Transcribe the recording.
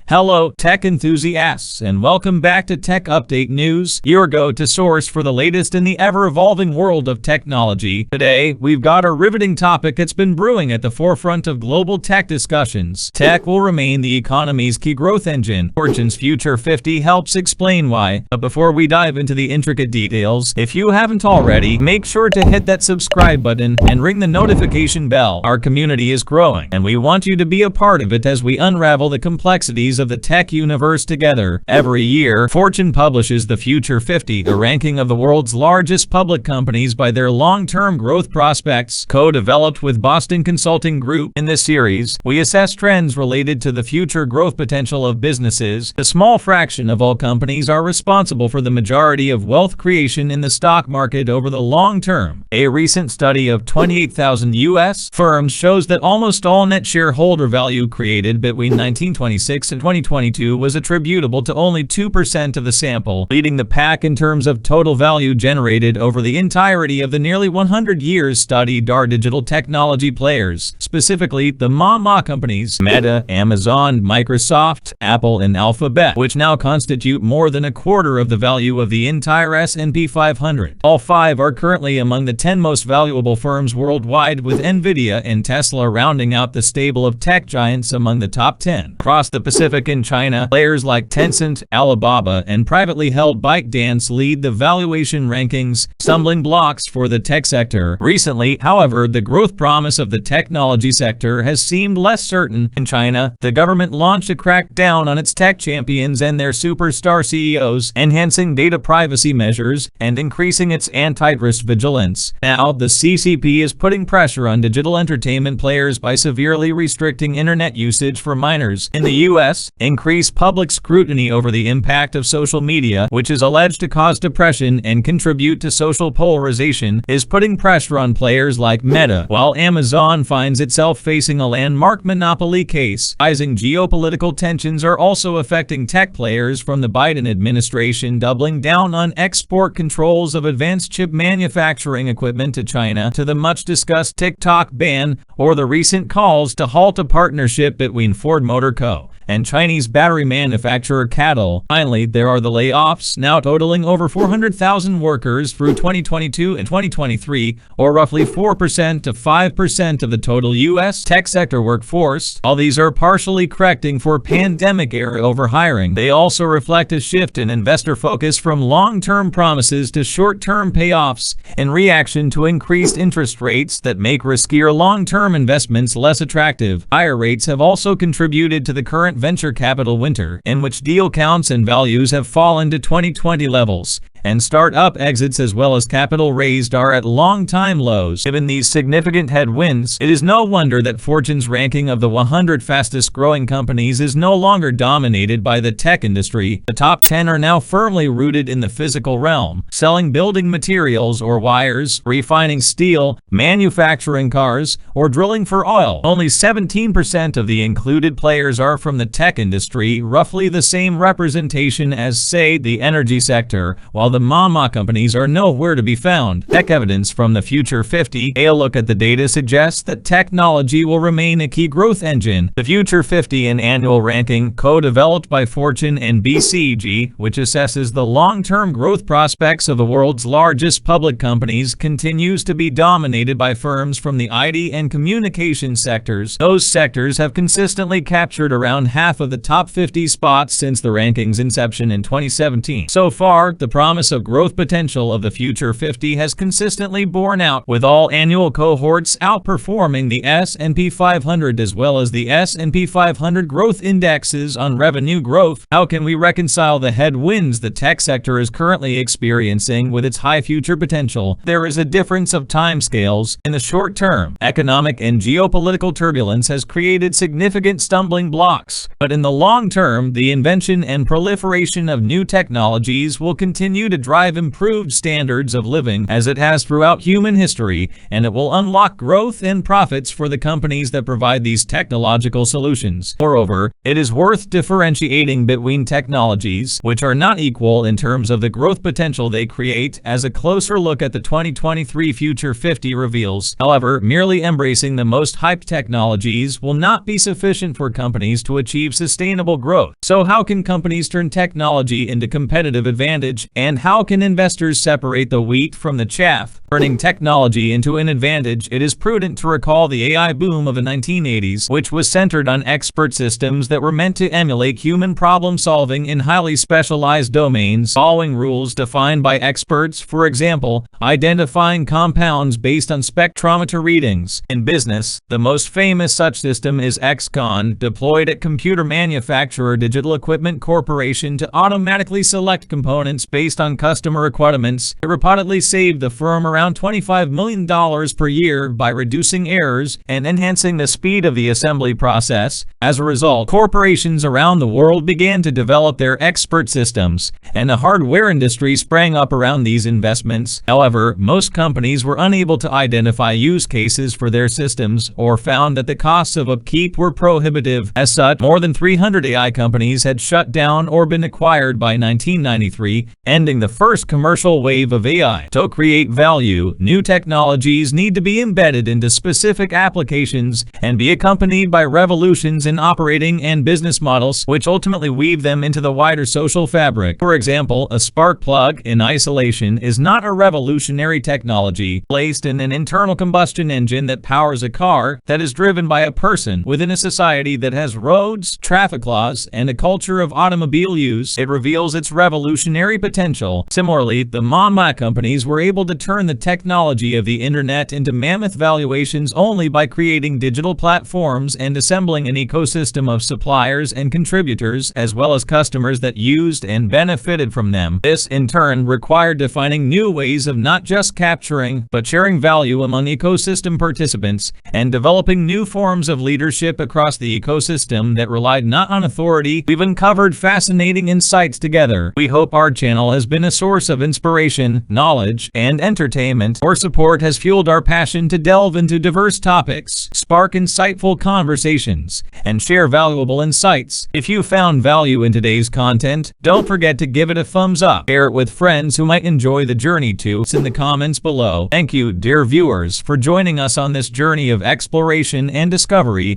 Hello, tech enthusiasts, and welcome back to Tech Update News, your go-to source for the latest in the ever-evolving world of technology. Today, we've got a riveting topic that's been brewing at the forefront of global tech discussions. Tech will remain the economy's key growth engine. Fortune's Future 50 helps explain why. But before we dive into the intricate details, if you haven't already, make sure to hit that subscribe button and ring the notification bell. Our community is growing, and we want you to be a part of it as we unravel the complexities of the tech universe together. Every year, Fortune publishes the Future 50, a ranking of the world's largest public companies by their long-term growth prospects, co-developed with Boston Consulting Group. In this series, we assess trends related to the future growth potential of businesses. A small fraction of all companies are responsible for the majority of wealth creation in the stock market over the long term. A recent study of 28,000 U.S. firms shows that almost all net shareholder value created between 1926 and 2022 was attributable to only 2% of the sample, leading the pack in terms of total value generated over the entirety of the nearly 100 years studied are digital technology players, specifically the mama companies Meta, Amazon, Microsoft, Apple, and Alphabet, which now constitute more than a quarter of the value of the entire S&P 500. All five are currently among the 10 most valuable firms worldwide, with Nvidia and Tesla rounding out the stable of tech giants among the top 10. Across the Pacific in China, players like Tencent, Alibaba, and privately held ByteDance lead the valuation rankings, stumbling blocks for the tech sector. Recently, however, the growth promise of the technology sector has seemed less certain. In China, the government launched a crackdown on its tech champions and their superstar CEOs, enhancing data privacy measures and increasing its antitrust vigilance. Now, the CCP is putting pressure on digital entertainment players by severely restricting internet usage for minors. In the U.S., increased public scrutiny over the impact of social media, which is alleged to cause depression and contribute to social polarization, is putting pressure on players like Meta, while Amazon finds itself facing a landmark monopoly case. Rising geopolitical tensions are also affecting tech players, from the Biden administration doubling down on export controls of advanced chip manufacturing equipment to China, to the much-discussed TikTok ban, or the recent calls to halt a partnership between Ford Motor Co. and Chinese battery manufacturer CATL. Finally, there are the layoffs, now totaling over 400,000 workers through 2022 and 2023, or roughly 4% to 5% of the total U.S. tech sector workforce. While these are partially correcting for pandemic-era overhiring, they also reflect a shift in investor focus from long-term promises to short-term payoffs in reaction to increased interest rates that make riskier long-term investments less attractive. Higher rates have also contributed to the current venture capital winter, in which deal counts and values have fallen to 2020 levels, and startup exits as well as capital raised are at long-time lows. Given these significant headwinds, it is no wonder that Fortune's ranking of the 100 fastest-growing companies is no longer dominated by the tech industry. The top 10 are now firmly rooted in the physical realm, selling building materials or wires, refining steel, manufacturing cars, or drilling for oil. Only 17% of the included players are from the tech industry, roughly the same representation as, say, the energy sector, while the mama companies are nowhere to be found. Tech evidence from the Future 50. A look at the data suggests that technology will remain a key growth engine. The Future 50, an annual ranking co-developed by Fortune and BCG, which assesses the long-term growth prospects of the world's largest public companies, continues to be dominated by firms from the IT and communication sectors. Those sectors have consistently captured around half of the top 50 spots since the ranking's inception in 2017. So far, the promise of growth potential of the Future 50 has consistently borne out, with all annual cohorts outperforming the S&P 500 as well as the S&P 500 growth indexes on revenue growth. How can we reconcile the headwinds the tech sector is currently experiencing with its high future potential? There is a difference of timescales. In the short term, economic and geopolitical turbulence has created significant stumbling blocks, but in the long term, the invention and proliferation of new technologies will continue continue to drive improved standards of living as it has throughout human history, and it will unlock growth and profits for the companies that provide these technological solutions. Moreover, it is worth differentiating between technologies which are not equal in terms of the growth potential they create, as a closer look at the 2023 Future 50 reveals. However, merely embracing the most hyped technologies will not be sufficient for companies to achieve sustainable growth. So how can companies turn technology into competitive advantage, and how can investors separate the wheat from the chaff? Turning technology into an advantage, it is prudent to recall the AI boom of the 1980s, which was centered on expert systems that were meant to emulate human problem-solving in highly specialized domains, following rules defined by experts, for example, identifying compounds based on spectrometer readings. In business, the most famous such system is XCON, deployed at computer manufacturer Digital Equipment Corporation to automatically select components based on customer requirements. It reportedly saved the firm around $25 million per year by reducing errors and enhancing the speed of the assembly process. As a result, corporations around the world began to develop their expert systems, and the hardware industry sprang up around these investments. However, most companies were unable to identify use cases for their systems or found that the costs of upkeep were prohibitive. As such, more than 300 AI companies had shut down or been acquired by 1993, ending the first commercial wave of AI. To create value, new technologies need to be embedded into specific applications and be accompanied by revolutions in operating and business models, which ultimately weave them into the wider social fabric. For example, a spark plug in isolation is not a revolutionary technology placed in an internal combustion engine that powers a car that is driven by a person. Within a society that has roads, traffic laws, and a culture of automobile use, it reveals its revolutionary potential. Similarly, the mama companies were able to turn the technology of the internet into mammoth valuations only by creating digital platforms and assembling an ecosystem of suppliers and contributors, as well as customers that used and benefited from them. This, in turn, required defining new ways of not just capturing, but sharing value among ecosystem participants, and developing new forms of leadership across the ecosystem that relied not on authority. We've uncovered fascinating insights together. We hope our channel has been a source of inspiration, knowledge, and entertainment. Your support has fueled our passion to delve into diverse topics, spark insightful conversations, and share valuable insights. If you found value in today's content, don't forget to give it a thumbs up. Share it with friends who might enjoy the journey too. It's in the comments below. Thank you, dear viewers, for joining us on this journey of exploration and discovery.